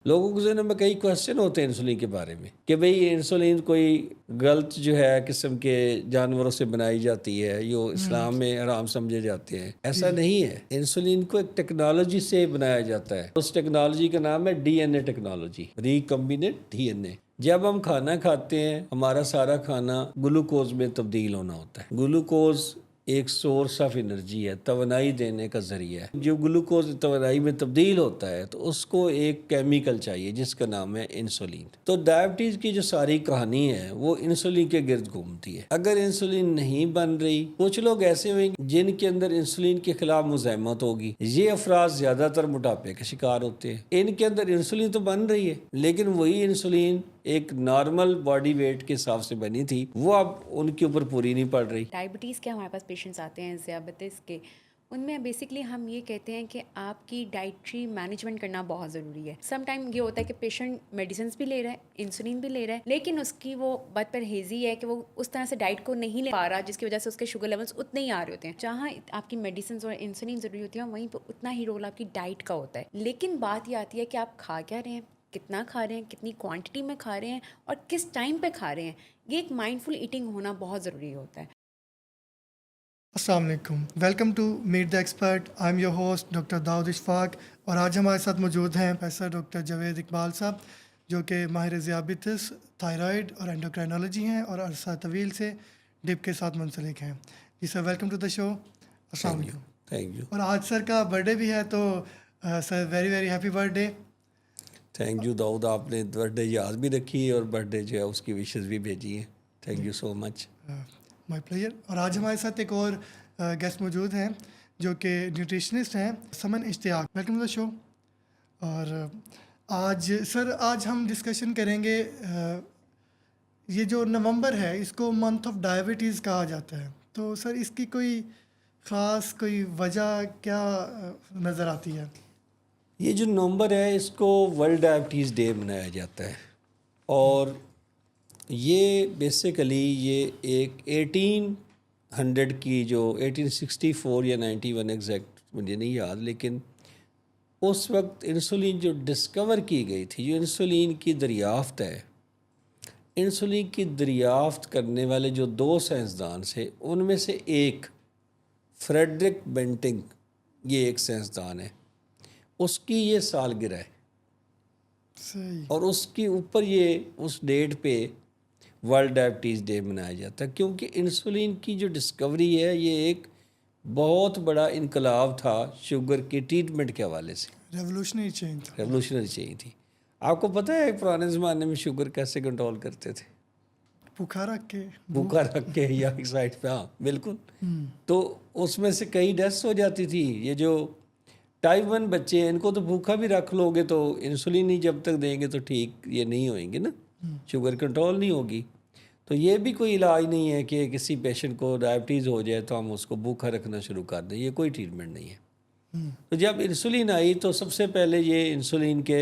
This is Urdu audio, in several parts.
لوگوں کے ذہن میں کئی کوشچن ہوتے ہیں انسولین کے بارے میں کہ بھئی انسولین کوئی غلط جو ہے قسم کے جانوروں سے بنائی جاتی ہے، جو اسلام میں حرام سمجھے جاتے ہیں۔ ایسا نہیں ہے، انسولین کو ایک ٹیکنالوجی سے بنایا جاتا ہے۔ اس ٹیکنالوجی کا نام ہے D N a technology, ریکمبیننٹ D N اے۔ جب ہم کھانا کھاتے ہیں، ہمارا سارا کھانا گلوکوز میں تبدیل ہونا ہوتا ہے۔ گلوکوز ایک سورس آف انرجی ہے، توانائی دینے کا ذریعہ ہے۔ جو گلوکوز توانائی میں تبدیل ہوتا ہے تو اس کو ایک کیمیکل چاہیے جس کا نام ہے انسولین۔ تو ڈائبٹیز کی جو ساری کہانی ہے وہ انسولین کے گرد گھومتی ہے۔ اگر انسولین نہیں بن رہی، کچھ لوگ ایسے ہوئیں گے جن کے اندر انسولین کے خلاف مزاحمت ہوگی۔ یہ افراد زیادہ تر موٹاپے کا شکار ہوتے ہیں۔ ان کے اندر انسولین تو بن رہی ہے لیکن وہی انسولین ایک نارمل باڈی ویٹ کے حساب سے بنی تھی، وہ اب ان کے اوپر پوری نہیں پڑ رہی۔ ڈائبٹیز کے ہمارے پاس پیشنٹس آتے ہیں، ذیابیطس کے، ان میں بیسکلی ہم یہ کہتے ہیں کہ آپ کی ڈائٹری مینجمنٹ کرنا بہت ضروری ہے۔ سم ٹائم یہ ہوتا ہے کہ پیشنٹ میڈیسنس بھی لے رہا ہے، انسولین بھی لے رہا ہے، لیکن اس کی وہ بد پرہیزی ہے کہ وہ اس طرح سے ڈائٹ کو نہیں لے پا رہا، جس کی وجہ سے اس کے شوگر لیولس اتنے ہی آ رہے ہوتے ہیں۔ جہاں آپ کی میڈیسنس اور انسولین ضروری ہوتی ہیں وہیں پہ اتنا ہی رول آپ کی ڈائٹ کا ہوتا ہے۔ لیکن بات یہ آتی ہے کہ آپ کھا کیا رہے ہیں، کتنا کھا رہے ہیں، کتنی کوانٹٹی میں کھا رہے ہیں اور کس ٹائم پہ کھا رہے ہیں۔ یہ ایک مائنڈ فل ایٹنگ ہونا بہت ضروری ہوتا ہے۔ السلام علیکم، welcome to meet the expert. I am your host doctor Dawood Ashfaq, اور آج ہمارے ساتھ موجود ہیں پروفیسر ڈاکٹر جاوید اقبال صاحب، جو کہ ماہر ذیابیطس، تھائرائڈ اور اینڈوکرائنالوجی ہیں اور عرصہ طویل سے ڈپ کے ساتھ منسلک ہیں۔ جی sir, welcome to the show. السلام علیکم۔ Thank you. اور آج سر کا برتھ ڈے بھی ہے، تو sir very very happy birthday. Thank you Dawood, آپ نے برتھ ڈے یاد بھی رکھی ہے اور برتھ ڈے جو ہے اس کی وشز بھی بھیجی ہیں۔ Thank you so much. My player. اور آج ہمارے ساتھ ایک اور گیسٹ موجود ہیں جو کہ نیوٹریشنسٹ ہیں، سمن اشتیاق، ویلکم ٹو دا شو۔ اور آج ہم ڈسکشن کریں گے، یہ جو نومبر ہے اس کو منتھ آف ڈائبٹیز کہا جاتا ہے، تو سر اس کی کوئی خاص کوئی وجہ کیا نظر آتی ہے؟ یہ جو نومبر ہے اس کو ورلڈ ڈائبٹیز ڈے منایا جاتا ہے، اور یہ بیسیکلی یہ ایک 1800 کی جو 1864 یا 91 ایگزیکٹ مجھے نہیں یاد، لیکن اس وقت انسولین جو ڈسکور کی گئی تھی، جو انسولین کی دریافت ہے، انسولین کی دریافت کرنے والے جو دو سائنسدان تھے ان میں سے ایک فریڈرک بینٹنگ، یہ ایک سائنسدان ہے، اس کی یہ سالگرہ ہے، صحیح۔ اور اس کے اوپر یہ اس ڈیٹ پہ ورلڈ ڈائبٹیز ڈے منایا جاتا ہے، کیونکہ انسولین کی جو ڈسکوری ہے یہ ایک بہت بڑا انقلاب تھا شوگر کی ٹریٹمنٹ کے حوالے سے، ریولوشنری چینج تھا۔ ریولوشنری چاہیے تھی۔ آپ کو پتہ ہے پرانے زمانے میں شوگر کیسے کنٹرول کرتے تھے؟ بھوکا رکھ کے، بھوکا رکھ کے یا ایک سائڈ پہ، ہاں بالکل۔ تو اس میں سے کئی ڈیتھس ہو جاتی تھی۔ یہ جو ٹائپ 1 بچے ہیں ان کو تو بھوکا بھی رکھ لو گے تو انسولین ہی جب تک دیں گے تو ٹھیک یہ نہیں ہوئیں گے نا، شوگر کنٹرول نہیں ہوگی۔ تو یہ بھی کوئی علاج نہیں ہے کہ کسی پیشنٹ کو ڈائبٹیز ہو جائے تو ہم اس کو بھوکا رکھنا شروع کر دیں، یہ کوئی ٹریٹمنٹ نہیں ہے۔ تو جب انسولین آئی تو سب سے پہلے یہ انسولین کے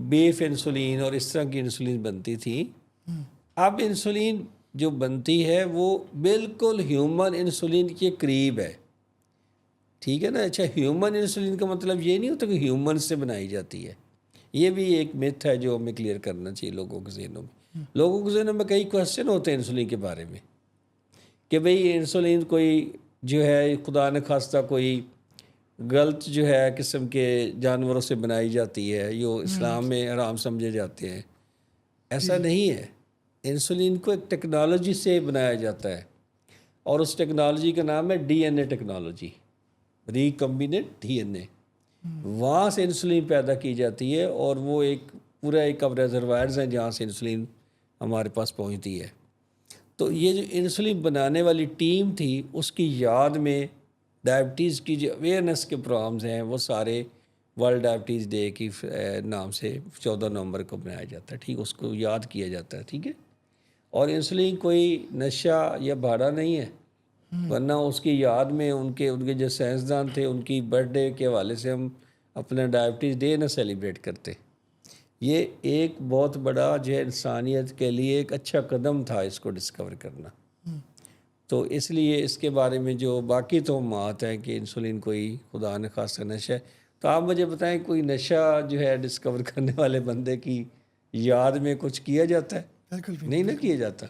بیف انسولین اور اس طرح کی انسولین بنتی تھی۔ اب انسولین جو بنتی ہے وہ بالکل ہیومن انسولین کے قریب ہے، ٹھیک ہے نا۔ اچھا، ہیومن انسولین کا مطلب یہ نہیں ہوتا کہ ہیومن سے بنائی جاتی ہے، یہ بھی ایک میتھ ہے جو ہمیں کلیئر کرنا چاہیے لوگوں کے ذہنوں میں۔ لوگوں کے ذہنوں میں کئی کوشچن ہوتے ہیں انسولین کے بارے میں کہ بھئی انسولین کوئی جو ہے خدا نخواستہ کوئی غلط جو ہے قسم کے جانوروں سے بنائی جاتی ہے، جو اسلام میں حرام سمجھے جاتے ہیں۔ ایسا نہیں ہے، انسولین کو ایک ٹیکنالوجی سے بنایا جاتا ہے، اور اس ٹیکنالوجی کا نام ہے D N a technology, ریکمبیننٹ D N اے۔ وہاں سے انسولین پیدا کی جاتی ہے، اور وہ ایک پورا ایک اب ریزروائرز ہیں جہاں سے انسولین ہمارے پاس پہنچتی ہے۔ تو یہ جو انسولین بنانے والی ٹیم تھی اس کی یاد میں ڈائبٹیز کی جو اویئرنیس کے پروگرامز ہیں وہ سارے ورلڈ ڈائبٹیز ڈے کی نام سے 14 نومبر کو بنایا جاتا ہے، ٹھیک، اس کو یاد کیا جاتا ہے، ٹھیک ہے۔ اور انسولین کوئی نشہ یا بھاڑا نہیں ہے، ورنہ اس کی یاد میں ان کے جو سائنسدان تھے ان کی برتھ ڈے کے حوالے سے ہم اپنا ڈائبٹیز ڈے نہ سیلیبریٹ کرتے۔ یہ ایک بہت بڑا جو ہے انسانیت کے لیے ایک اچھا قدم تھا اس کو ڈسکور کرنا۔ تو اس لیے اس کے بارے میں جو باقی توہمات ہیں کہ انسولین کوئی خدا نخواستہ نشہ ہے، تو آپ مجھے بتائیں کوئی نشہ جو ہے ڈسکور کرنے والے بندے کی یاد میں کچھ کیا جاتا ہے؟ بالکل بھی نہیں نہ کیا جاتا.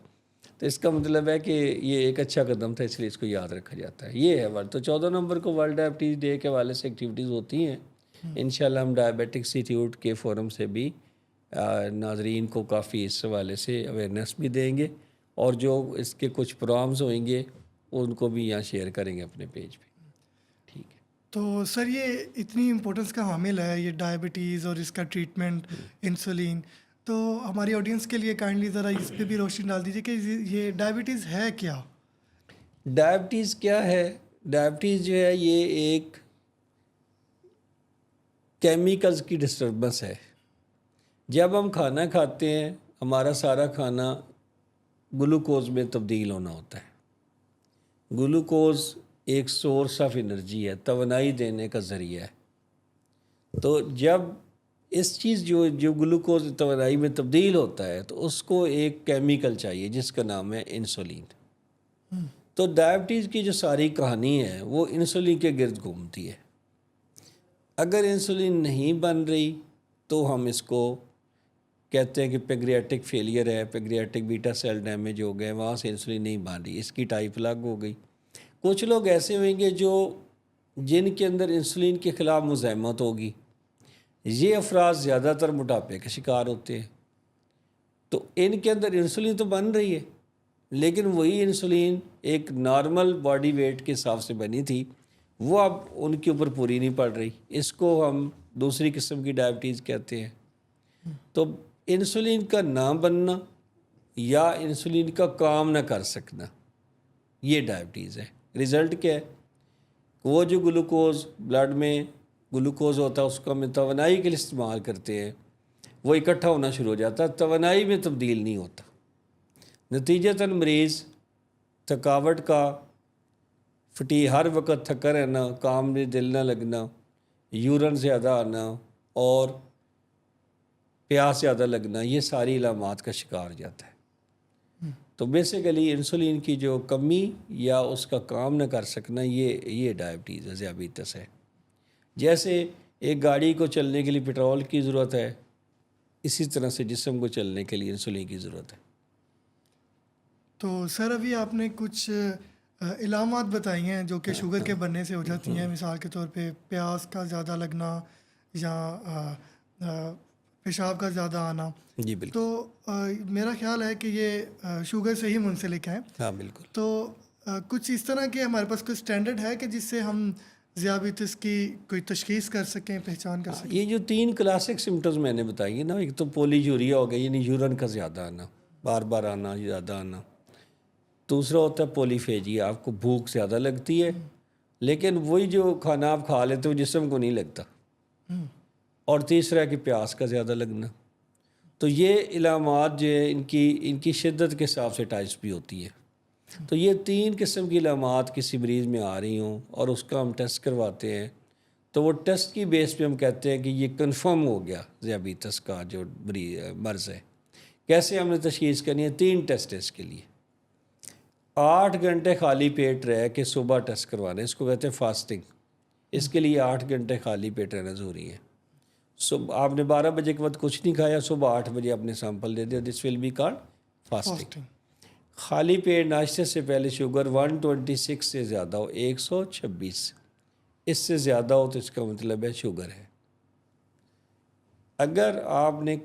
تو اس کا مطلب ہے کہ یہ ایک اچھا قدم تھا، اس لیے اس کو یاد رکھا جاتا ہے. یہ ہے ورلڈ. تو 14 نومبر کو ورلڈ ڈائبٹیز ڈے کے حوالے سے ایکٹیویٹیز ہوتی ہیں. انشاءاللہ ہم ڈائبیٹک انسٹیٹیوٹ کے فورم سے بھی ناظرین کو کافی اس حوالے سے اویئرنیس بھی دیں گے، اور جو اس کے کچھ پروگرامز ہوئیں گے ان کو بھی یہاں شیئر کریں گے اپنے پیج پہ. ٹھیک ہے. تو سر یہ اتنی امپورٹنس کا حامل ہے یہ ڈائبٹیز اور اس کا ٹریٹمنٹ انسولین، تو ہماری آڈینس کے لیے کائنڈلی ذرا اس پہ بھی روشنی ڈال دیجیے کہ یہ ڈائبٹیز ہے کیا؟ ڈائبٹیز کیا ہے؟ ڈائبٹیز جو ہے یہ ایک کیمیکلز کی ڈسٹربنس ہے. جب ہم کھانا کھاتے ہیں ہمارا سارا کھانا گلوکوز میں تبدیل ہونا ہوتا ہے. گلوکوز ایک سورس آف انرجی ہے، توانائی دینے کا ذریعہ ہے. تو جب اس چیز جو گلوکوز توانائی میں تبدیل ہوتا ہے تو اس کو ایک کیمیکل چاہیے جس کا نام ہے انسولین. تو ڈائبٹیز کی جو ساری کہانی ہے وہ انسولین کے گرد گھومتی ہے. اگر انسولین نہیں بن رہی تو ہم اس کو کہتے ہیں کہ پیگریاٹک فیلئر ہے، پیگریاٹک بیٹا سیل ڈیمیج ہو گئے، وہاں سے انسولین نہیں بن رہی، اس کی ٹائپ الگ ہو گئی. کچھ لوگ ایسے ہوئیں گے جن کے اندر انسولین کے خلاف مزاحمت ہوگی. یہ افراد زیادہ تر موٹاپے کا شکار ہوتے ہیں. تو ان کے اندر انسولین تو بن رہی ہے لیکن وہی انسولین ایک نارمل باڈی ویٹ کے حساب سے بنی تھی، وہ اب ان کے اوپر پوری نہیں پڑ رہی. اس کو ہم دوسری قسم کی ڈائبٹیز کہتے ہیں. تو انسولین کا نہ بننا یا انسولین کا کام نہ کر سکنا، یہ ڈائبٹیز ہے. رزلٹ کیا ہے؟ وہ جو گلوکوز بلڈ میں گلوکوز ہوتا ہے اس کو ہم توانائی کے لیے استعمال کرتے ہیں، وہ اکٹھا ہونا شروع ہو جاتا ہے، توانائی میں تبدیل نہیں ہوتا. نتیجتاً مریض تھکاوٹ کا ہر وقت تھکا رہنا، کام میں دل نہ لگنا، یورن زیادہ آنا اور پیاس زیادہ لگنا، یہ ساری علامات کا شکار ہو جاتا ہے. تو بیسیکلی انسولین کی جو کمی یا اس کا کام نہ کر سکنا یہ ڈائبٹیز ہے، ذیابیطس ہے. جیسے ایک گاڑی کو چلنے کے لیے پیٹرول کی ضرورت ہے، اسی طرح سے جسم کو چلنے کے لیے انسولین کی ضرورت ہے. تو سر ابھی آپ نے کچھ علامات بتائی ہیں جو کہ شوگر کے بننے سے ہو جاتی ہیں، مثال کے طور پہ پیاس کا زیادہ لگنا یا پیشاب کا زیادہ آنا. جی بالکل. تو میرا خیال ہے کہ یہ شوگر سے ہی منسلک ہیں. ہاں بالکل. تو کچھ اس طرح کے ہمارے پاس کوئی سٹینڈرڈ ہے کہ جس سے ہم ذیابیطس کی کوئی تشخیص کر سکیں، پہچان کر سکیں؟ یہ جو 3 کلاسک سمٹمز میں نے بتائی ہیں نا، ایک تو پولی یوریا ہو گیا یعنی یورن کا زیادہ آنا، بار بار آنا، زیادہ آنا. دوسرا ہوتا ہے پولی فیجیا، آپ کو بھوک زیادہ لگتی ہے لیکن وہی جو کھانا آپ کھا لیتے ہو جسم کو نہیں لگتا. اور تیسرا ہے کہ پیاس کا زیادہ لگنا. تو یہ علامات جو ہے ان کی شدت کے حساب سے ٹائپس بھی ہوتی ہے. تو یہ 3 قسم کی علامات کسی مریض میں آ رہی ہوں اور اس کا ہم ٹیسٹ کرواتے ہیں، تو وہ ٹیسٹ کی بیس پہ ہم کہتے ہیں کہ یہ کنفرم ہو گیا ذیابیطس کا جو مرض ہے. کیسے ہم نے تشخیص کرنی ہے؟ 3 ٹیسٹ ہے اس کے لیے. 8 گھنٹے خالی پیٹ رہ کے صبح ٹیسٹ کروانا ہے، اس کو کہتے ہیں فاسٹنگ. اس کے لیے 8 گھنٹے خالی پیٹ رہنا ضروری ہے. صبح آپ نے 12 بجے کے بعد کچھ نہیں کھایا، صبح 8 بجے اپنے سیمپل دے دیا، دس ول بی کالڈ فاسٹنگ. خالی پیٹ ناشتے سے پہلے شوگر 126 سے زیادہ ہو، 126 اس سے زیادہ ہو تو اس کا مطلب ہے شوگر ہے. اگر آپ نے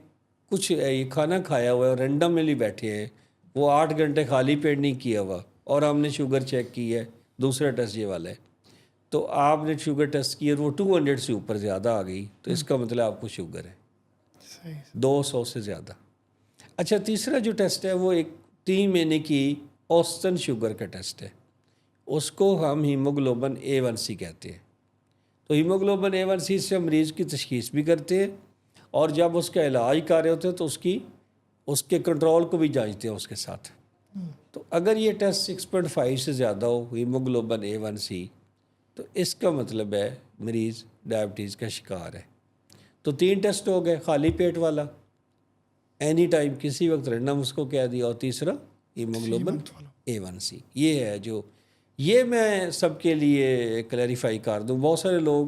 کچھ کھانا کھایا ہوا ہے اور رینڈملی بیٹھے ہیں، وہ 8 گھنٹے خالی پیٹ نہیں کیا ہوا اور ہم نے شوگر چیک کی ہے، دوسرا ٹیسٹ یہ والا ہے، تو آپ نے شوگر ٹیسٹ کی اور وہ 200 سے اوپر زیادہ آ گئی تو اس کا مطلب آپ کو شوگر ہے 200 سے زیادہ. اچھا، تیسرا جو ٹیسٹ ہے وہ ایک 3 مہینے کی اوسطن شوگر کا ٹیسٹ ہے، اس کو ہم ہیموگلوبن A1C کہتے ہیں. تو ہیموگلوبن A1C سے ہم مریض کی تشخیص بھی کرتے ہیں اور جب اس کا علاج کر رہے ہوتے ہیں تو اس کے کنٹرول کو بھی جانچتے ہیں اس کے ساتھ. تو اگر یہ ٹیسٹ 6.5 سے زیادہ ہو ہیموگلوبن A1C تو اس کا مطلب ہے مریض ڈائبٹیز کا شکار ہے. تو 3 ٹیسٹ ہو گئے، خالی پیٹ والا اینی ٹائم کسی وقت رینڈم اس کو کہہ دیا، اور تیسرا ہیموگلوبن A1C. یہ ہے جو یہ میں سب کے لیے کلیریفائی کر دوں. بہت سارے لوگ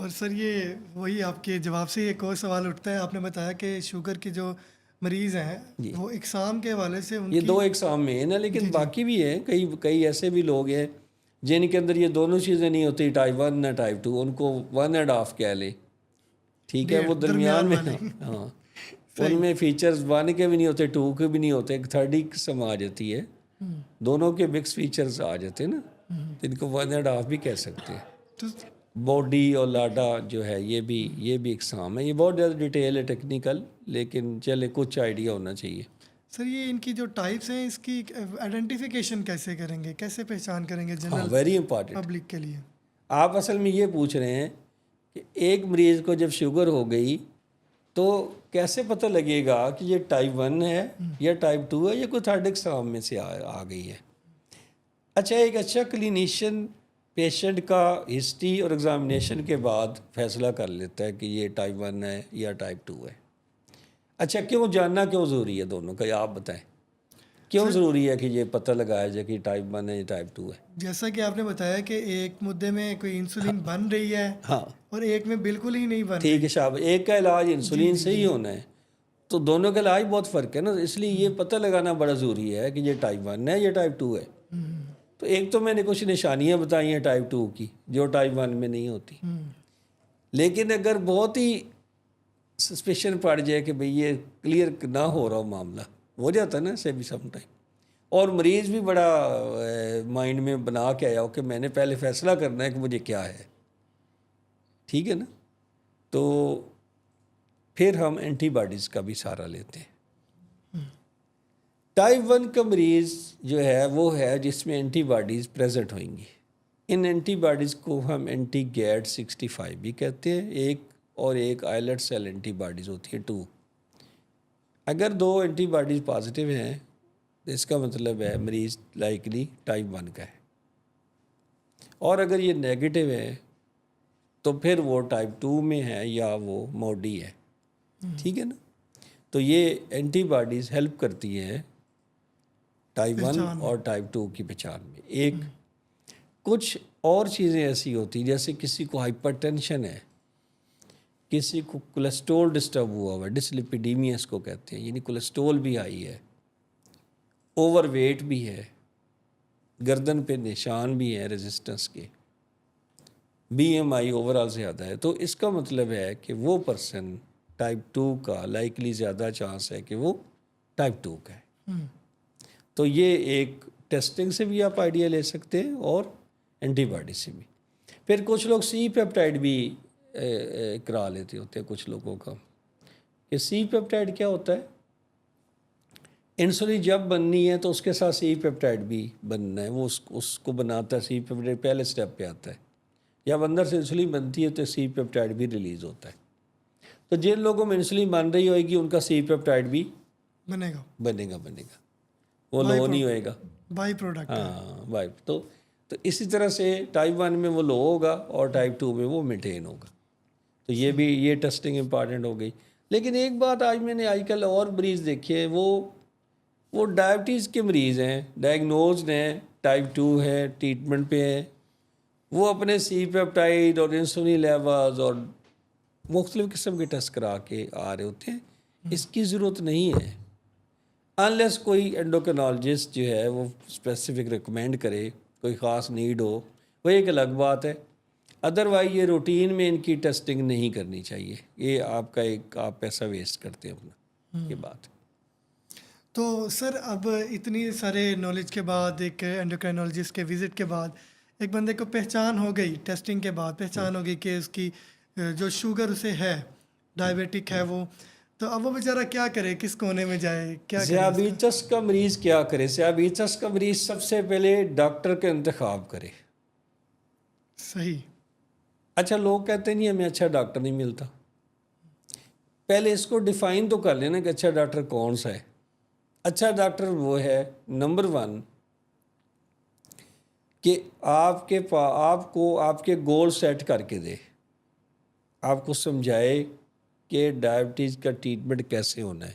اور سر یہ وہی آپ کے جواب سے ایک اور سوال اٹھتا ہے. آپ نے بتایا کہ شوگر کے جو مریض ہیں وہ اقسام کے حوالے سے ان یہ کی 2 اقسام میں ہے نا, لیکن باقی بھی ہیں کئی ایسے بھی لوگ ہیں جن کے اندر یہ دونوں چیزیں نہیں ہوتی, ٹائپ 1 نہ ٹائپ 2, ان کو 1.5 کہہ لیں, ٹھیک ہے, وہ درمیان میں. ہاں, ان میں فیچرز 1 کے بھی نہیں ہوتے, 2 کے بھی نہیں ہوتے, ایک 3rd قسم آ جاتی ہے, دونوں کے مکس فیچرز آ جاتے ہیں نا, جن کو 1.5 بھی کہہ سکتے ہیں. تو باڈی اور لاڈا جو ہے یہ بھی اقسام ہے. یہ بہت زیادہ ڈیٹیل ہے, ٹیکنیکل, لیکن چلے کچھ آئیڈیا ہونا چاہیے. سر یہ ان کی جو ٹائپس ہیں اس کی آئیڈینٹیفیکیشن کیسے کریں گے, کیسے پہچان کریں گے ہاں, جنرل ویری امپارٹنٹ. پبلک کے لیے؟ آپ اصل میں یہ پوچھ رہے ہیں کہ ایک مریض کو جب شوگر ہو گئی تو کیسے پتہ لگے گا کہ یہ ٹائپ 1 ہے یا ٹائپ 2 ہے یا کوئی 3rd اقسام میں سے آ گئی ہے. اچھا, ایک اچھا کلینیشین پیشنٹ کا ہسٹری اور ایگزامینیشن کے بعد فیصلہ کر لیتا ہے کہ یہ ٹائپ 1 ہے یا ٹائپ 2 ہے. اچھا, کیوں جاننا کیوں ضروری ہے دونوں کا, آپ بتائیں کیوں ضروری ہے کہ یہ پتہ لگایا جائے کہ ٹائپ 1 ہے یا ٹائپ 2 ہے؟ جیسا کہ آپ نے بتایا کہ ایک مدے میں کوئی انسولین بن رہی ہے ہاں اور ایک میں بالکل ہی نہیں بن رہی. ٹھیک ہے صاحب, ایک کا علاج انسولین سے ہی ہونا ہے, تو دونوں کا علاج بہت فرق ہے نا, اس لیے یہ پتہ لگانا بڑا ضروری ہے کہ یہ ٹائپ 1 ہے یا ٹائپ 2 ہے. تو ایک تو میں نے کچھ نشانیاں بتائی ہیں ٹائپ 2 کی جو ٹائپ 1 میں نہیں ہوتی, لیکن اگر بہت ہی سسپیشن پڑ جائے کہ بھئی یہ کلیئر نہ ہو رہا معاملہ, ہو جاتا ہے نا اسے بھی سم ٹائم, اور مریض بھی بڑا مائنڈ میں بنا کے آیا ہو کہ میں نے پہلے فیصلہ کرنا ہے کہ مجھے کیا ہے, ٹھیک ہے نا, تو پھر ہم اینٹی باڈیز کا بھی سہارا لیتے ہیں. ٹائپ 1 کا مریض جو ہے وہ ہے جس میں اینٹی باڈیز پریزنٹ ہوئیں گی. ان اینٹی باڈیز کو ہم اینٹی گیٹ 65 بھی کہتے ہیں, ایک آئلٹ سیل اینٹی باڈیز ہوتی ہے 2. اگر 2 اینٹی باڈیز پازیٹیو ہیں تو اس کا مطلب ہے مریض لائکلی ٹائپ 1 کا ہے, اور اگر یہ نیگیٹو ہے تو پھر وہ ٹائپ 2 میں ہے یا وہ موڈی ہے, ٹھیک ہے نا. تو یہ اینٹی باڈیز ہیلپ کرتی ہے ٹائپ 1 اور ٹائپ 2 کی پہچان میں. ایک کچھ اور چیزیں ایسی ہوتی جیسے کسی کو ہائپر ٹینشن ہے, کسی کو کولیسٹرول ڈسٹرب ہوا ہوا ہے, ڈسلیپیڈیمیا اس کو کہتے ہیں, یعنی کولیسٹرول بھی ہائی ہے, اوور ویٹ بھی ہے, گردن پہ نشان بھی ہیں ریزسٹنس کے, بی ایم آئی اوور آل زیادہ ہے, تو اس کا مطلب ہے کہ وہ پرسن ٹائپ 2 کا لائکلی زیادہ چانس ہے کہ وہ ٹائپ 2 کا ہے. تو یہ ایک ٹیسٹنگ سے بھی آپ آئیڈیا لے سکتے ہیں اور اینٹی باڈی سے بھی. پھر کچھ لوگ سی پیپٹائڈ بھی کرا لیتے ہوتے ہیں کچھ لوگوں کا, کہ سی پیپٹائڈ کیا ہوتا ہے, انسولین جب بننی ہے تو اس کے ساتھ سی پیپٹائڈ بھی بننا ہے, وہ اس کو بناتا ہے, سی پیپٹائڈ پہلے سٹیپ پہ آتا ہے, جب اندر سے انسولین بنتی ہے تو سی پیپٹائڈ بھی ریلیز ہوتا ہے. تو جن لوگوں میں انسولین بن رہی ہوئے گی ان کا سی پیپٹائڈ بھی بنے گا, وہ لو نہیں ہوئے گا, بائی پروڈکٹ. ہاں بائی. تو اسی طرح سے ٹائپ 1 میں وہ لو ہوگا اور ٹائپ 2 میں وہ مینٹین ہوگا. تو یہ ٹیسٹنگ امپارٹنٹ ہو گئی. لیکن ایک بات آج میں نے آج کل اور مریض دیکھے ہیں, وہ ڈائبٹیز کے مریض ہیں, ڈائگنوزڈ ہیں, ٹائپ 2 ہے, ٹریٹمنٹ پہ ہیں, وہ اپنے سی پیپٹائڈ اور انسولین لیولز اور مختلف قسم کے ٹیسٹ کرا کے آ رہے ہوتے ہیں. اس کی ضرورت نہیں ہے انلیس کوئی اینڈوکرینالوجسٹ جو ہے وہ اسپیسیفک ریکمینڈ کرے, کوئی خاص نیڈ ہو, وہ ایک الگ بات ہے. ادروائز یہ روٹین میں ان کی ٹیسٹنگ نہیں کرنی چاہیے, یہ آپ پیسہ ویسٹ کرتے ہیں اپنا, یہ بات. تو سر اب اتنی سارے نالج کے بعد, ایک اینڈوکرینالوجسٹ کے وزٹ کے بعد ایک بندے کو پہچان ہو گئی, ٹیسٹنگ کے بعد پہچان ہو گئی کہ اس کی جو شوگر اسے ہے, ڈائبیٹک ہے وہ, تو اب وہ بیچارہ کیا کرے, کس کونے میں جائے, کیا کرے؟ ذیابیطس کا مریض کیا کرے؟ ذیابیطس کا مریض سب سے پہلے ڈاکٹر کا انتخاب کرے. صحیح. اچھا, لوگ کہتے نہیں ہمیں اچھا ڈاکٹر نہیں ملتا. پہلے اس کو ڈیفائن تو کر لینا کہ اچھا ڈاکٹر کون سا ہے. اچھا ڈاکٹر وہ ہے نمبر 1 کہ آپ کے گول سیٹ کر کے دے, آپ کو سمجھائے کہ ڈائبٹیز کا ٹریٹمنٹ کیسے ہونا ہے,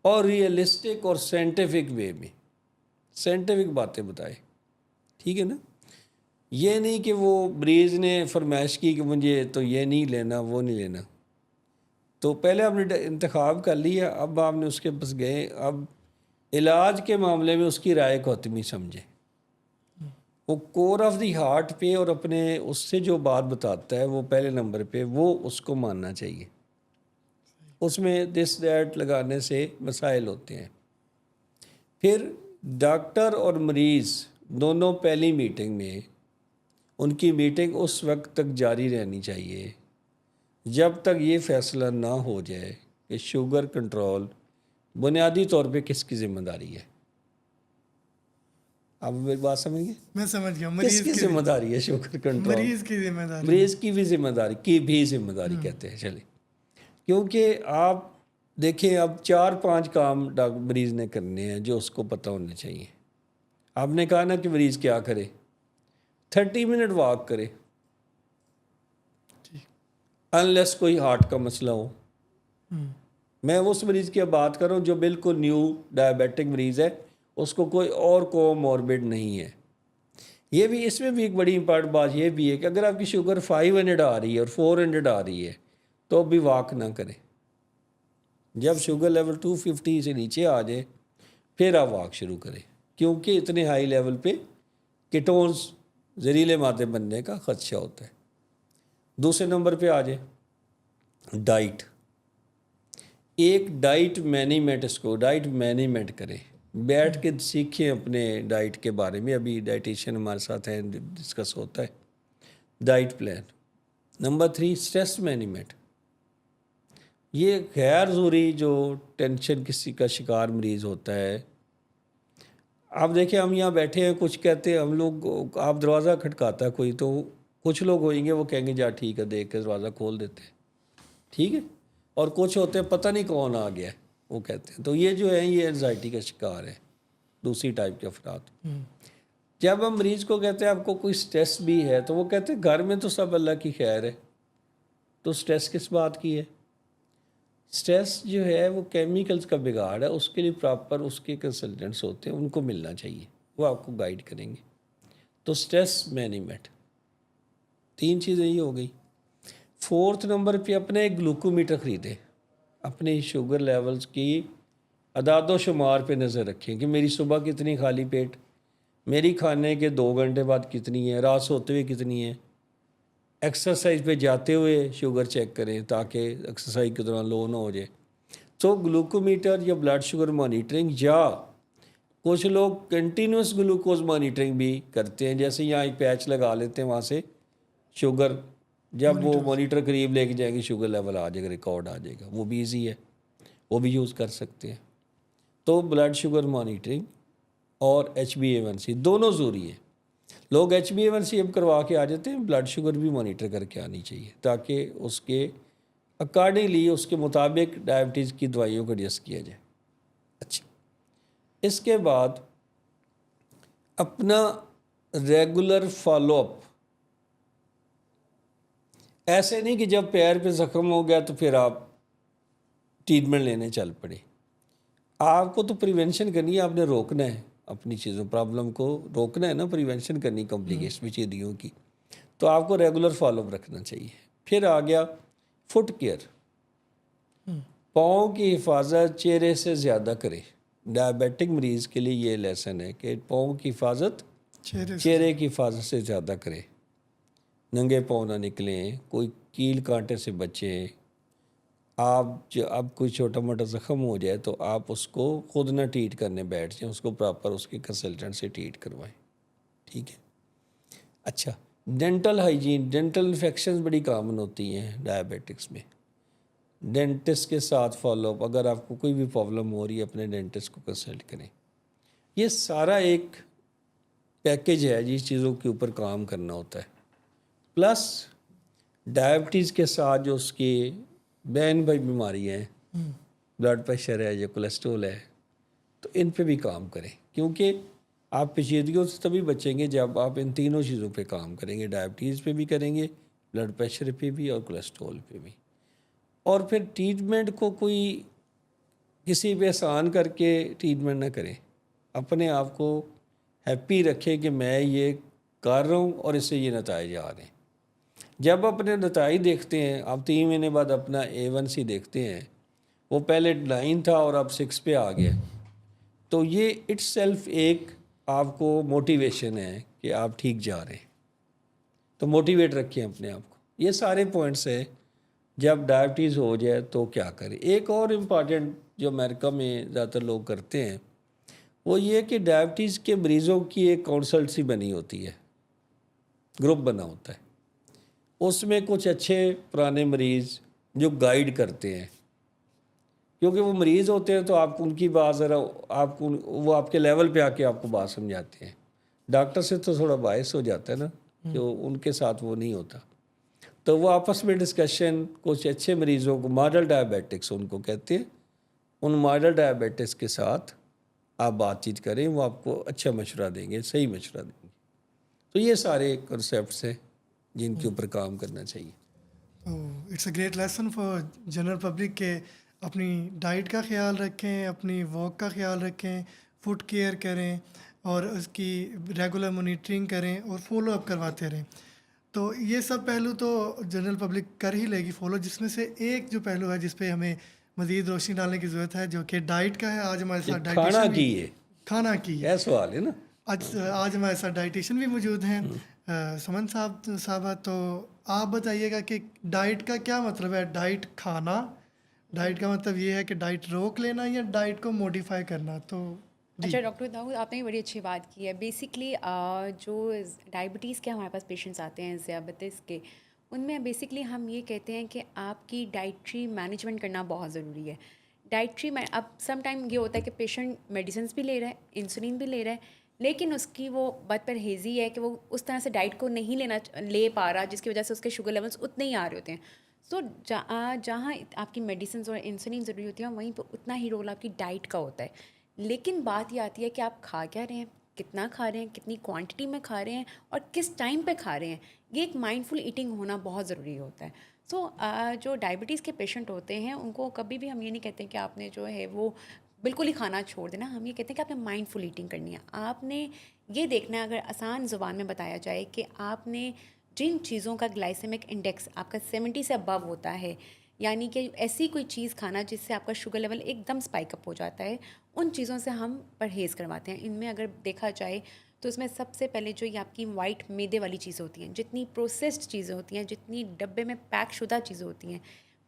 اور ریئلسٹک اور سائنٹیفک وے میں سائنٹیفک باتیں بتائے, ٹھیک ہے نا. یہ نہیں کہ وہ مریض نے فرمائش کی کہ مجھے تو یہ نہیں لینا وہ نہیں لینا، تو پہلے آپ نے انتخاب کر لیا، اب آپ نے اس کے پاس گئے، اب علاج کے معاملے میں اس کی رائے کو حتمی سمجھیں، وہ کور آف دی ہارٹ پہ اور اپنے اس سے جو بات بتاتا ہے وہ پہلے نمبر پہ وہ اس کو ماننا چاہیے، اس میں دس دیٹ لگانے سے مسائل ہوتے ہیں۔ پھر ڈاکٹر اور مریض دونوں پہلی میٹنگ میں ان کی میٹنگ اس وقت تک جاری رہنی چاہیے جب تک یہ فیصلہ نہ ہو جائے کہ شوگر کنٹرول بنیادی طور پہ کس کی ذمہ داری ہے۔ آپ میری بات سمجھ گئے؟ میں سمجھ گیا، کس مریض کی ذمہ داری ہے شوگر کنٹرول؟ مریض کی ذمہ داری، مریض کی بھی ذمہ داری کہتے ہیں چلے، کیونکہ آپ دیکھیں اب 4-5 کام مریض نے کرنے ہیں جو اس کو پتہ ہونے چاہیے۔ آپ نے کہا نا کہ مریض کیا کرے، 30 منٹ واک کرے، انلیس کوئی ہارٹ کا مسئلہ ہو۔ میں اس مریض کی اب بات کر رہا ہوں جو بالکل نیو ڈائبیٹک مریض ہے، اس کو کوئی اور کوموربڈ نہیں ہے۔ یہ بھی اس میں بھی ایک بڑی امپارٹنٹ بات یہ بھی ہے کہ اگر آپ کی شوگر 500 آ رہی ہے اور 400 آ رہی ہے تو بھی واک نہ کریں۔ جب شوگر لیول 250 سے نیچے آ جائے پھر آپ واک شروع کریں، کیونکہ اتنے ہائی لیول پہ کیٹونز زہریلے مادے بننے کا خدشہ ہوتا ہے۔ دوسرے نمبر پہ آ جائے ڈائٹ، ایک ڈائٹ مینجمنٹ، اس کو ڈائٹ مینجمنٹ کریں، بیٹھ کے سیکھیں اپنے ڈائٹ کے بارے میں، ابھی ڈائٹیشین ہمارے ساتھ ہیں، ڈسکس ہوتا ہے diet plan. Number 3 stress management, یہ غیر ضروری جو ٹینشن کسی کا شکار مریض ہوتا ہے، آپ دیکھیں ہم یہاں بیٹھے ہیں، کچھ کہتے ہیں ہم لوگ، آپ دروازہ کھٹکاتا ہے کوئی تو کچھ لوگ ہوئیں گے وہ کہیں گے جا ٹھیک ہے، دیکھ کے دروازہ کھول دیتے ہیں، ٹھیک ہے، اور کچھ ہوتے ہیں پتہ نہیں کون آ گیا ہے وہ کہتے ہیں، تو یہ جو ہے یہ انزائٹی کا شکار ہے، دوسری ٹائپ کے افراد۔ جب ہم مریض کو کہتے ہیں آپ کو کوئی سٹریس بھی ہے تو وہ کہتے ہیں گھر میں تو سب اللہ کی خیر ہے، تو سٹریس کس بات کی ہے؟ سٹریس جو ہے وہ کیمیکلز کا بگاڑ ہے، اس کے لیے پراپر اس کے کنسلٹنٹس ہوتے ہیں، ان کو ملنا چاہیے، وہ آپ کو گائیڈ کریں گے۔ تو سٹریس مینجمنٹ، 3 چیزیں یہ ہو گئی۔ 4 نمبر پہ اپنے ایک گلوکومیٹر خریدیں، اپنے شوگر لیولز کی اعداد و شمار پہ نظر رکھیں کہ میری صبح کتنی خالی پیٹ، میری کھانے کے 2 گھنٹے بعد کتنی ہے، رات سوتے ہوئے کتنی ہے، ایکسرسائز پہ جاتے ہوئے شوگر چیک کریں تاکہ ایکسرسائز کے دوران لو نہ ہو جائے۔ تو گلوکومیٹر یا بلڈ شوگر مانیٹرنگ، یا کچھ لوگ کنٹینیوس گلوکوز مانیٹرنگ بھی کرتے ہیں، جیسے یہاں ایک پیچ لگا لیتے ہیں، وہاں سے شوگر جب وہ مانیٹر قریب لے کے جائیں گے شوگر لیول آ جائے گا، ریکارڈ آ جائے گا، وہ بھی ایزی ہے، وہ بھی یوز کر سکتے ہیں۔ تو بلڈ شوگر مانیٹرنگ اور HbA1c دونوں ضروری ہیں۔ لوگ HbA1c اب کروا کے آ جاتے ہیں، بلڈ شوگر بھی مانیٹر کر کے آنی چاہیے تاکہ اس کے اکارڈنگلی اس کے مطابق ڈائبٹیز کی دوائیوں کو ایڈجسٹ کیا جائے۔ اچھا، اس کے بعد اپنا ریگولر فالو اپ، ایسے نہیں کہ جب پیر پہ زخم ہو گیا تو پھر آپ ٹریٹمنٹ لینے چل پڑے۔ آپ کو تو پریونشن کرنی ہے، آپ نے روکنا ہے اپنی چیزوں، پرابلم کو روکنا ہے نا، پریونشن کرنی کمپلیکیشن پیچیدگیوں کی، تو آپ کو ریگولر فالو اپ رکھنا چاہیے۔ پھر آ گیا فٹ کیئر، پاؤں کی حفاظت چہرے سے زیادہ کرے۔ ڈائبیٹک مریض کے لیے یہ لیسن ہے کہ پاؤں کی حفاظت چہرے کی حفاظت سے زیادہ کرے، ننگے پاؤں نہ نکلیں، کوئی کیل کانٹے سے بچیں۔ آپ اب کوئی چھوٹا موٹا زخم ہو جائے تو آپ اس کو خود نہ ٹریٹ کرنے بیٹھ جائیں، اس کو پراپر اس کے کنسلٹنٹ سے ٹریٹ کروائیں، ٹھیک ہے۔ اچھا، ڈینٹل ہائیجین، ڈینٹل انفیکشنز بڑی کامن ہوتی ہیں ڈائبیٹکس میں، ڈینٹسٹ کے ساتھ فالو اپ، اگر آپ کو کوئی بھی پرابلم ہو رہی ہے اپنے ڈینٹسٹ کو کنسلٹ کریں۔ یہ سارا ایک پیکج ہے جس چیزوں کے اوپر کام کرنا ہوتا ہے، پلس ڈائبٹیز کے ساتھ جو اس کی بہن بھائی بیماری ہیں، بلڈ پریشر ہے یا کولیسٹرول ہے، تو ان پہ بھی کام کریں، کیونکہ آپ پیچیدگیوں سے تبھی بچیں گے جب آپ ان تینوں چیزوں پہ کام کریں گے، ڈائبٹیز پہ بھی کریں گے، بلڈ پریشر پہ بھی اور کولیسٹرول پہ بھی۔ اور پھر ٹریٹمنٹ کو کوئی کسی پہ آسان کر کے ٹریٹمنٹ نہ کریں، اپنے آپ کو ہیپی رکھیں کہ میں یہ کر رہا ہوں اور اس سے یہ نتائج آ رہے ہیں. جب اپنے نتائج دیکھتے ہیں, آپ 3 مہینے بعد اپنا A1C دیکھتے ہیں, وہ پہلے 9 تھا اور اب 6 پہ آ گیا, تو یہ اٹ سیلف ایک آپ کو موٹیویشن ہے کہ آپ ٹھیک جا رہے ہیں. تو موٹیویٹ رکھیں اپنے آپ کو. یہ سارے پوائنٹس ہیں. جب ڈائبٹیز ہو جائے تو کیا کریں. ایک اور امپارٹنٹ جو امریکہ میں زیادہ تر لوگ کرتے ہیں وہ یہ کہ ڈائبٹیز کے مریضوں کی ایک کونسلٹنسی بنی ہوتی ہے, گروپ بنا ہوتا ہے. اس میں کچھ اچھے پرانے مریض جو گائیڈ کرتے ہیں, کیونکہ وہ مریض ہوتے ہیں تو آپ کو ان کی بات ذرا آپ کو وہ آپ کے لیول پہ آ کے آپ کو بات سمجھاتے ہیں. ڈاکٹر سے تو تھوڑا باعث ہو جاتا ہے نا, جو ان کے ساتھ وہ نہیں ہوتا. تو وہ آپس میں ڈسکشن, کچھ اچھے مریضوں کو ماڈل ڈائبیٹکس ان کو کہتے ہیں, ان ماڈل ڈائبیٹکس کے ساتھ آپ بات چیت کریں, وہ آپ کو اچھا مشورہ دیں گے, صحیح مشورہ دیں گے. تو یہ سارے کنسیپٹس ہیں جن کے اوپر کام کرنا چاہیے. تو it's a great lesson for general public کہ اپنی ڈائٹ کا خیال رکھیں, اپنی واک کا خیال رکھیں, فوڈ کیئر کریں اور اس کی ریگولر مانیٹرنگ کریں اور فالو اپ کرواتے رہیں. تو یہ سب پہلو تو جنرل پبلک کر ہی لے گی فالو, جس میں سے ایک جو پہلو ہے جس پہ ہمیں مزید روشنی ڈالنے کی ضرورت ہے جو کہ ڈائٹ کا ہے. آج ہمارے ساتھ کھانا ڈائٹیشین کی ہے, کھانا کی یہ سوال ہے نا. آج ہمارے ساتھ ڈائٹیشین بھی موجود ہیں, سمن صاحبہ. تو آپ بتائیے گا کہ ڈائٹ کا کیا مطلب ہے. ڈائٹ کھانا, ڈائٹ کا مطلب یہ ہے کہ ڈائٹ روک لینا یا ڈائٹ کو موڈیفائی کرنا. تو اچھا ڈاکٹر داؤد, آپ نے بڑی اچھی بات کی ہے. بیسکلی جو ڈائبٹیز کے ہمارے پاس پیشنٹس آتے ہیں, ذیابیطس کے, ان میں بیسکلی ہم یہ کہتے ہیں کہ آپ کی ڈائٹری مینجمنٹ کرنا بہت ضروری ہے. اب سم ٹائم یہ ہوتا ہے کہ پیشنٹ میڈیسنس بھی لے رہا ہے, انسولین بھی لے رہا ہے, لیکن اس کی وہ بد پرہیزی ہے کہ وہ اس طرح سے ڈائٹ کو نہیں لے پا رہا, جس کی وجہ سے اس کے شوگر لیولس اتنے ہی آ رہے ہوتے ہیں. سو جہاں آپ کی میڈیسنس اور انسولین ضروری ہوتی ہیں وہیں پہ اتنا ہی رول آپ کی ڈائٹ کا ہوتا ہے. لیکن بات یہ آتی ہے کہ آپ کھا کیا رہے ہیں, کتنا کھا رہے ہیں, کتنی کوانٹٹی میں کھا رہے ہیں اور کس ٹائم پہ کھا رہے ہیں. یہ ایک مائنڈفل ایٹنگ ہونا بہت ضروری ہوتا ہے. سو جو ڈائبٹیز کے پیشنٹ ہوتے ہیں ان کو کبھی بھی ہم یہ نہیں کہتے کہ آپ نے جو ہے وہ بالکل ہی کھانا چھوڑ دینا. ہم یہ کہتے ہیں کہ آپ نے مائنڈفل ایٹنگ کرنی ہے. آپ نے یہ دیکھنا ہے, اگر آسان زبان میں بتایا جائے, کہ آپ نے جن چیزوں کا گلائسیمک انڈیکس آپ کا 70 سے ابو ہوتا ہے, یعنی کہ ایسی کوئی چیز کھانا جس سے آپ کا شوگر لیول ایک دم اسپائک اپ ہو جاتا ہے, ان چیزوں سے ہم پرہیز کرواتے ہیں. ان میں اگر دیکھا جائے تو اس میں سب سے پہلے جو یہ آپ کی وائٹ میدے والی چیزیں ہوتی ہیں, جتنی پروسیسڈ چیزیں ہوتی ہیں, جتنی ڈبے میں پیک شدہ چیزیں ہوتی ہیں.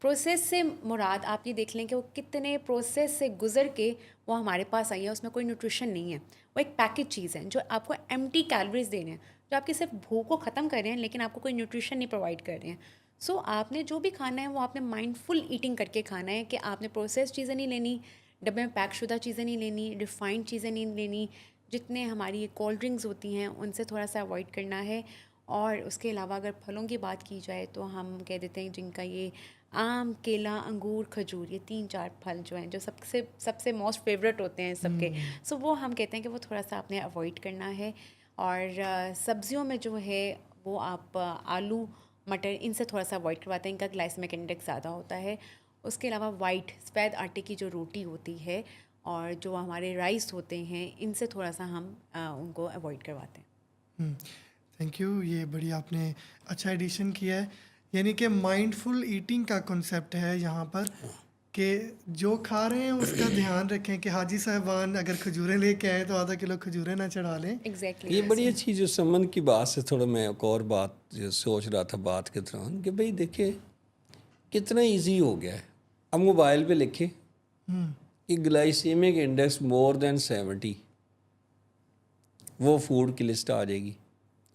پروسیس سے مراد آپ یہ دیکھ لیں کہ وہ کتنے پروسیس سے گزر کے وہ ہمارے پاس آئی ہے, اس میں کوئی نیوٹریشن نہیں ہے, وہ ایک پیکج چیز ہے جو آپ کو ایمٹی کیلوریز دے رہے ہیں, جو آپ کی صرف بھوک کو ختم کر رہے ہیں لیکن آپ کو کوئی نیوٹریشن نہیں پرووائڈ کر رہے ہیں. سو آپ نے جو بھی کھانا ہے وہ آپ نے مائنڈفل ایٹنگ کر کے کھانا ہے, کہ آپ نے پروسیس چیزیں نہیں لینی, ڈبے میں پیک شدہ چیزیں نہیں لینی, ریفائنڈ چیزیں نہیں لینی, جتنے ہماری کولڈ ڈرنکس ہوتی ہیں ان سے تھوڑا سا اوائڈ کرنا ہے. اور اس کے علاوہ اگر پھلوں کی بات کی جائے تو ہم کہہ دیتے ہیں جن کا یہ آم, کیلا, انگور, کھجور, یہ 3-4 پھل جو ہیں جو سب سے موسٹ فیوریٹ ہوتے ہیں سب کے, سو وہ ہم کہتے ہیں کہ وہ تھوڑا سا آپ نے اوائڈ کرنا ہے. اور سبزیوں میں جو ہے وہ آپ آلو, مٹر, ان سے تھوڑا سا اوائڈ کرواتے ہیں, ان کا گلائسیمک انڈیکس زیادہ ہوتا ہے. اس کے علاوہ وائٹ سفید آٹے کی جو روٹی ہوتی ہے اور جو ہمارے رائس ہوتے ہیں, ان سے تھوڑا سا ہم ان کو اوائڈ کرواتے ہیں. Thank you. یہ بڑی آپ نے اچھا ایڈیشن کیا ہے, یعنی کہ مائنڈفل ایٹنگ کا کنسیپٹ ہے یہاں پر, کہ جو کھا رہے ہیں اس کا دھیان رکھیں کہ حاجی صاحبان اگر کھجوریں لے کے آئے تو آدھا کلو کھجوریں نہ چڑھا لیں. ایگزیکٹلی یہ بڑی اچھی جو سمن کی بات سے تھوڑا میں ایک اور بات جو سوچ رہا تھا بات کے دوران, کہ بھئی دیکھیں کتنا ایزی ہو گیا ہے. اب موبائل پہ لکھیں کہ گلائسیمک انڈیکس مور دین 70, وہ فوڈ کی لسٹ آ جائے گی,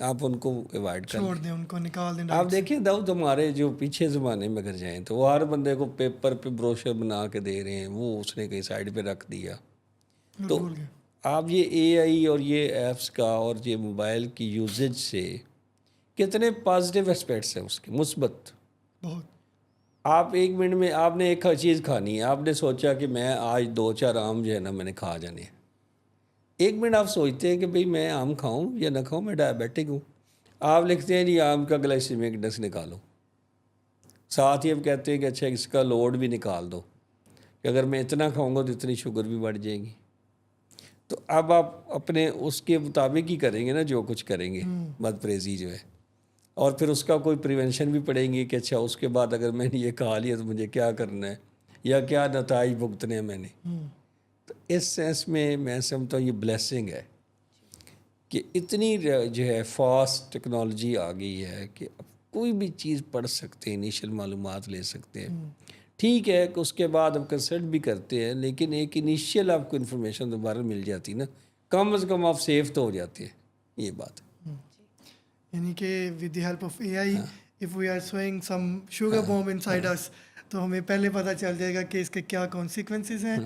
آپ ان کو ایوائڈ کر چھوڑ دیں, ان کو نکال دیں. آپ دیکھیں داؤد, ہمارے جو پیچھے زمانے میں اگر جائیں تو وہ ہر بندے کو پیپر پہ بروشر بنا کے دے رہے ہیں, وہ اس نے کہیں سائڈ پہ رکھ دیا. تو بھول گئے. آپ یہ AI اور یہ ایپس کا اور یہ موبائل کی یوزج سے کتنے پازیٹیو اسپیکٹس ہیں اس کے, مثبت. بہت. آپ 1 منٹ میں آپ نے ایک چیز کھانی ہے, آپ نے سوچا کہ میں آج 2-4 آم جو ہے نا میں نے کھا جانے ہیں. 1 منٹ آپ سوچتے ہیں کہ بھئی میں آم کھاؤں یا نہ کھاؤں, میں ڈائبیٹک ہوں. آپ لکھتے ہیں جی آم کا گلائسیمک انڈیکس نکالو, ساتھ ہی اب کہتے ہیں کہ اچھا اس کا لوڈ بھی نکال دو, کہ اگر میں اتنا کھاؤں گا تو اتنی شوگر بھی بڑھ جائے گی. تو اب آپ اپنے اس کے مطابق ہی کریں گے نا جو کچھ کریں گے، بد پریزی جو ہے، اور پھر اس کا کوئی پریونشن بھی پڑیں گے کہ اچھا اس کے بعد اگر میں نے یہ کھا لیا تو مجھے کیا کرنا ہے یا کیا نتائج بھگتنے ہیں میں نے. تو اس سینس میں سمجھتا ہوں یہ بلیسنگ ہے کہ اتنی جو ہے فاسٹ ٹیکنالوجی آ گئی ہے کہ اب کوئی بھی چیز پڑھ سکتے ہیں، انیشیل معلومات لے سکتے ہیں. ٹھیک ہے کہ اس کے بعد آپ کنسلٹ بھی کرتے ہیں، لیکن ایک انیشیل آپ کو انفارمیشن دوبارہ مل جاتی نا، کم از کم آپ سیف تو ہو جاتے ہیں. یہ بات یعنی کہ with the help of A I if we are swing some sugar boom inside اس، تو ہمیں پہلے پتہ چل جائے گا کہ اس کے کیا کانسیکوینسز ہیں،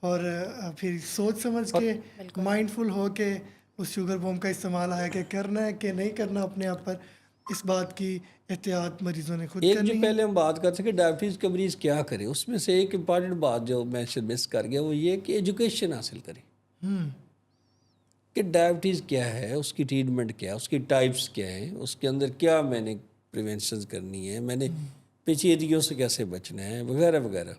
اور پھر سوچ سمجھ کے مائنڈ فل ہو کے اس شوگر بوم کا استعمال آیا کہ کرنا ہے کہ نہیں کرنا اپنے آپ پر، اس بات کی احتیاط مریضوں نے خود ایک جو کرنی ہے. پہلے ہم بات کرتے کہ ڈائبٹیز کا مریض کیا کرے، اس میں سے ایک امپارٹنٹ بات جو میں مس کر گیا وہ یہ کہ ایجوکیشن حاصل کرے کہ ڈائبٹیز کیا ہے، اس کی ٹریٹمنٹ کیا ہے، اس کی ٹائپس کیا ہیں، اس کے اندر کیا میں نے پریونشنز کرنی ہے، میں نے پیچیدگیوں سے کیسے بچنا ہے وغیرہ وغیرہ.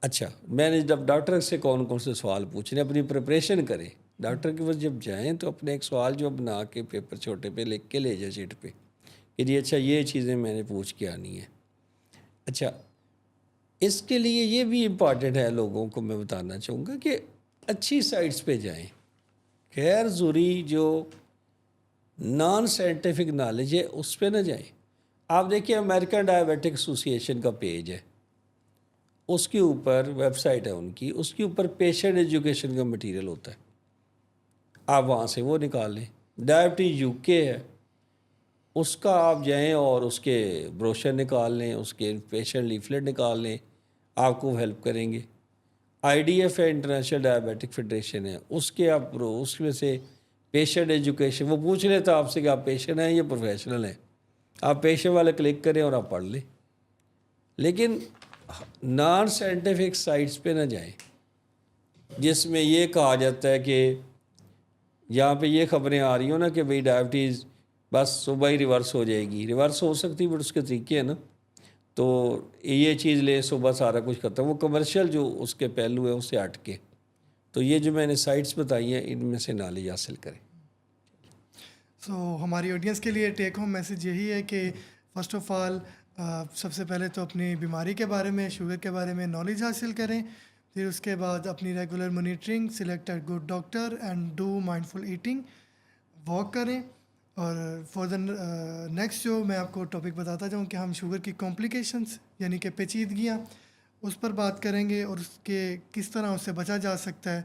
اچھا میں نے جب ڈاکٹر سے کون سے سوال پوچھنے، اپنی پریپریشن کریں. ڈاکٹر کے پاس جب جائیں تو اپنے ایک سوال جو بنا کے پیپر چھوٹے پہ لکھ کے لے جائیں شیٹ پہ کہ جی اچھا یہ چیزیں میں نے پوچھ کے آنی ہے. اچھا اس کے لیے یہ بھی امپارٹنٹ ہے، لوگوں کو میں بتانا چاہوں گا کہ اچھی سائٹس پہ جائیں، غیر ضروری جو نان سائنٹیفک نالج ہے اس پہ نہ جائیں. آپ دیکھیں امریکن ڈائبیٹک ایسوسیشن کا پیج ہے، اس کے اوپر ویب سائٹ ہے ان کی، اس کے اوپر پیشنٹ ایجوکیشن کا مٹیریل ہوتا ہے، آپ وہاں سے وہ نکال لیں. ڈائبٹیز یو کے ہے، اس کا آپ جائیں اور اس کے بروشر نکال لیں، اس کے پیشنٹ لیفلیٹ نکال لیں، آپ کو ہیلپ کریں گے. آئی ڈی ایف ہے، انٹرنیشنل ڈائبیٹک فیڈریشن ہے، اس کے آپ اس میں سے پیشنٹ ایجوکیشن، وہ پوچھ لیتا آپ سے کہ آپ پیشنٹ ہیں یا پروفیشنل ہیں، آپ پیشنٹ والا کلک کریں اور آپ پڑھ لیں. لیکن نان سائنٹیفک سائٹس پہ نہ جائیں جس میں یہ کہا جاتا ہے کہ یہاں پہ یہ خبریں آ رہی ہوں نا کہ بھئی ڈائبٹیز بس صبح ہی ریورس ہو جائے گی. ریورس ہو سکتی بٹ اس کے طریقے ہیں نا، تو یہ چیز لے صبح سارا کچھ ختم، وہ کمرشل جو اس کے پہلو ہے اس سے ہٹ کے. تو یہ جو میں نے سائٹس بتائی ہیں ان میں سے نالج حاصل کریں. ہماری آڈینس کے لیے ٹیک ہوم میسیج یہی ہے کہ فرسٹ آف آل سب سے پہلے تو اپنی بیماری کے بارے میں، شوگر کے بارے میں نالج حاصل کریں، پھر اس کے بعد اپنی regular monitoring, select a good doctor and do mindful eating, walk کریں. اور فار دا نیکسٹ جو میں آپ کو ٹاپک بتاتا جاؤں کہ ہم شوگر کی کمپلیکیشنس یعنی کہ پیچیدگیاں اس پر بات کریں گے اور اس کے کس طرح اس سے بچا جا سکتا ہے.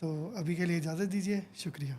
تو ابھی کے لیے اجازت دیجیے، شکریہ.